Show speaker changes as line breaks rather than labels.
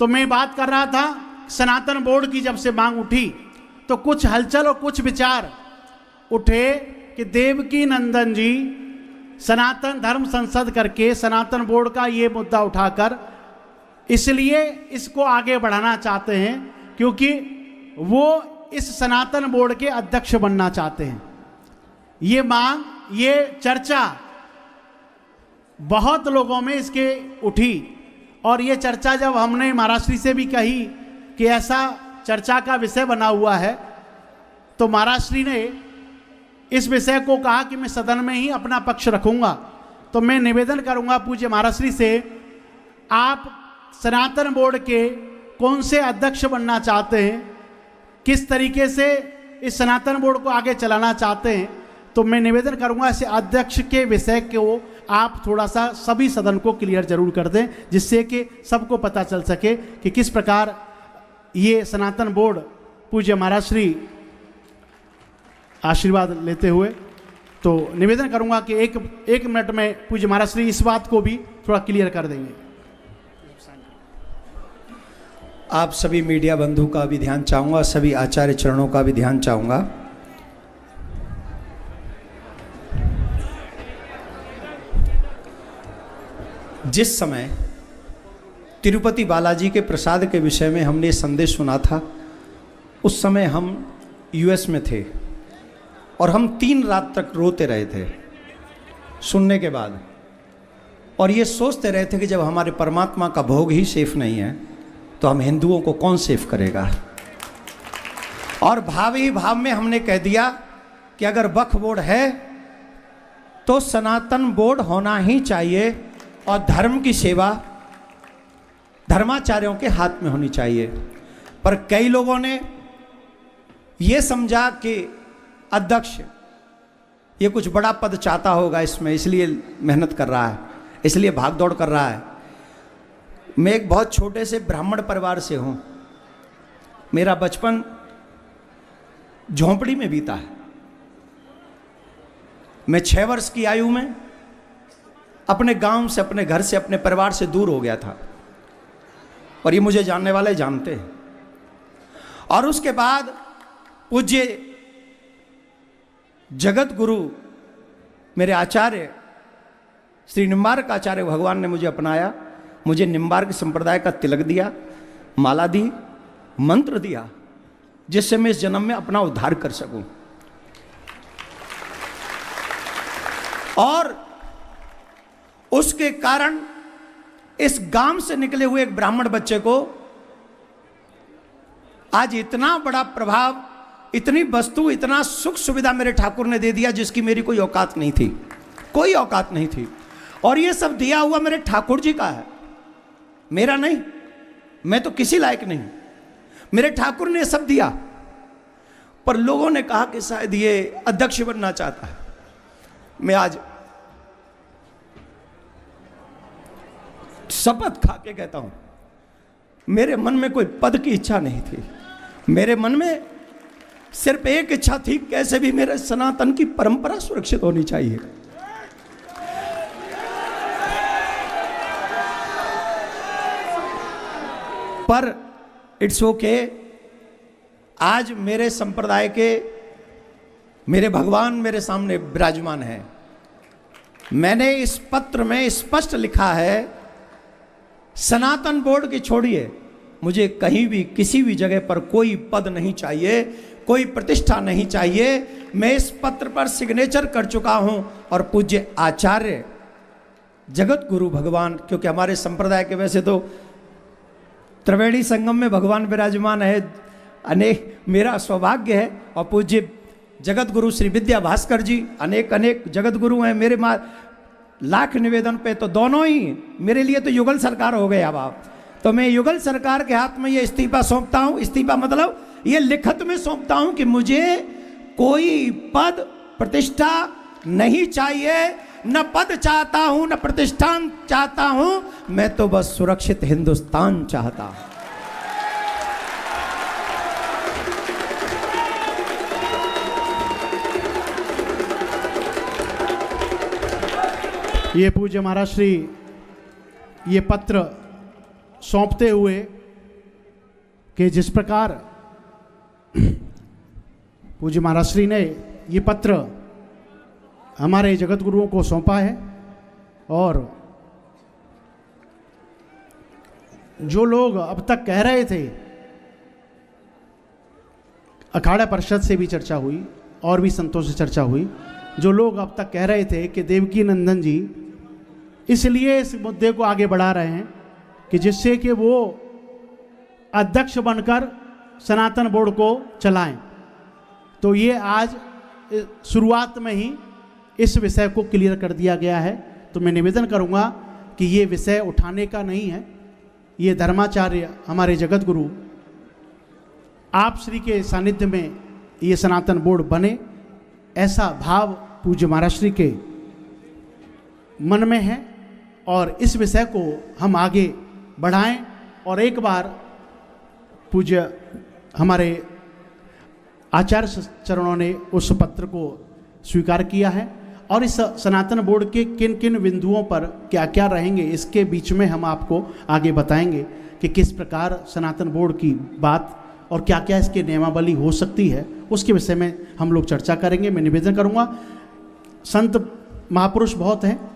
तो मैं बात कर रहा था सनातन बोर्ड की जब से मांग उठी तो कुछ हलचल और कुछ विचार उठे कि देवकी नंदन जी सनातन धर्म संसद करके सनातन बोर्ड का ये मुद्दा उठाकर इसलिए इसको आगे बढ़ाना चाहते हैं क्योंकि वो इस सनातन बोर्ड के अध्यक्ष बनना चाहते हैं। ये मांग, ये चर्चा बहुत लोगों में इसके उठी और ये चर्चा जब हमने महाराष्ट्र से भी कही कि ऐसा चर्चा का विषय बना हुआ है तो महाराष्ट्र ने इस विषय को कहा कि मैं सदन में ही अपना पक्ष रखूंगा। तो मैं निवेदन करूंगा पूज्य महाराष्ट्र से, आप सनातन बोर्ड के कौन से अध्यक्ष बनना चाहते हैं, किस तरीके से इस सनातन बोर्ड को आगे चलाना चाहते हैं, तो मैं निवेदन करूंगा इस अध्यक्ष के विषय को आप थोड़ा सा सभी सदन को क्लियर जरूर कर दें जिससे कि सबको पता चल सके कि किस प्रकार ये सनातन बोर्ड पूज्य महाराज श्री आशीर्वाद लेते हुए। तो निवेदन करूंगा कि एक मिनट में पूज्य महाराज श्री इस बात को भी थोड़ा क्लियर कर देंगे।
आप सभी मीडिया बंधु का भी ध्यान चाहूँगा, सभी आचार्य चरणों का भी ध्यान चाहूँगा। जिस समय तिरुपति बालाजी के प्रसाद के विषय में हमने संदेश सुना था उस समय हम यूएस में थे और हम 3 रात तक रोते रहे थे सुनने के बाद, और ये सोचते रहे थे कि जब हमारे परमात्मा का भोग ही सेफ नहीं है तो हम हिंदुओं को कौन सेफ करेगा। और भाव ही भाव में हमने कह दिया कि अगर वक्फ बोर्ड है तो सनातन बोर्ड होना ही चाहिए और धर्म की सेवा धर्माचार्यों के हाथ में होनी चाहिए। पर कई लोगों ने यह समझा कि अध्यक्ष ये कुछ बड़ा पद चाहता होगा इसमें, इसलिए मेहनत कर रहा है, इसलिए भाग दौड़ कर रहा है। मैं एक बहुत छोटे से ब्राह्मण परिवार से हूं, मेरा बचपन झोंपड़ी में बीता है। मैं 6 वर्ष की आयु में अपने गांव से, अपने घर से, अपने परिवार से दूर हो गया था और ये मुझे जानने वाले जानते हैं। और उसके बाद पूज्य जगत गुरु मेरे आचार्य श्री निम्बार्क आचार्य भगवान ने मुझे अपनाया, मुझे निम्बार्क संप्रदाय का तिलक दिया, माला दी, मंत्र दिया, जिससे मैं इस जन्म में अपना उद्धार कर सकूं। और उसके कारण इस गांव से निकले हुए एक ब्राह्मण बच्चे को आज इतना बड़ा प्रभाव, इतनी वस्तु, इतना सुख सुविधा मेरे ठाकुर ने दे दिया जिसकी मेरी कोई औकात नहीं थी, कोई औकात नहीं थी। और ये सब दिया हुआ मेरे ठाकुर जी का है, मेरा नहीं। मैं तो किसी लायक नहीं, मेरे ठाकुर ने सब दिया। पर लोगों ने कहा कि शायद ये अध्यक्ष बनना चाहता है। मैं आज शपथ खा के कहता हूं, मेरे मन में कोई पद की इच्छा नहीं थी, मेरे मन में सिर्फ एक इच्छा थी, कैसे भी मेरे सनातन की परंपरा सुरक्षित होनी चाहिए। पर इट्स ओके, आज मेरे संप्रदाय के मेरे भगवान मेरे सामने विराजमान है। मैंने इस पत्र में स्पष्ट लिखा है, सनातन बोर्ड की छोड़िए, मुझे कहीं भी किसी भी जगह पर कोई पद नहीं चाहिए, कोई प्रतिष्ठा नहीं चाहिए। मैं इस पत्र पर सिग्नेचर कर चुका हूं और पूज्य आचार्य जगत गुरु भगवान, क्योंकि हमारे संप्रदाय के वैसे तो त्रिवेणी संगम में भगवान विराजमान है, अनेक मेरा सौभाग्य है। और पूज्य जगत गुरु श्री विद्या भास्कर जी, अनेक अनेक जगत गुरु हैं मेरे लाख निवेदन पे, तो दोनों ही मेरे लिए तो युगल सरकार हो गए। अब आप तो मैं युगल सरकार के हाथ में ये इस्तीफा सौंपता हूं। इस्तीफा मतलब ये लिखित में सौंपता हूं कि मुझे कोई पद प्रतिष्ठा नहीं चाहिए, न पद चाहता हूं, न प्रतिष्ठान चाहता हूं, मैं तो बस सुरक्षित हिंदुस्तान चाहता हूं।
ये पूज्य महाराज श्री ये पत्र सौंपते हुए कि जिस प्रकार पूज्य महाराज श्री ने ये पत्र हमारे जगत गुरुओं को सौंपा है, और जो लोग अब तक कह रहे थे, अखाड़ा परिषद से भी चर्चा हुई और भी संतों से चर्चा हुई, जो लोग अब तक कह रहे थे कि देवकी नंदन जी इसलिए इस मुद्दे को आगे बढ़ा रहे हैं कि जिससे कि वो अध्यक्ष बनकर सनातन बोर्ड को चलाएं, तो ये आज शुरुआत में ही इस विषय को क्लियर कर दिया गया है। तो मैं निवेदन करूंगा कि ये विषय उठाने का नहीं है, ये धर्माचार्य हमारे जगत गुरु आप श्री के सानिध्य में ये सनातन बोर्ड बने, ऐसा भाव पूज्य महाराज श्री के मन में है, और इस विषय को हम आगे बढ़ाएं। और एक बार पूज्य हमारे आचार्य चरणों ने उस पत्र को स्वीकार किया है, और इस सनातन बोर्ड के किन किन बिंदुओं पर क्या क्या रहेंगे, इसके बीच में हम आपको आगे बताएंगे कि किस प्रकार सनातन बोर्ड की बात और क्या क्या इसकी नियमावली हो सकती है, उसके विषय में हम लोग चर्चा करेंगे। मैं निवेदन करूंगा, संत महापुरुष बहुत हैं,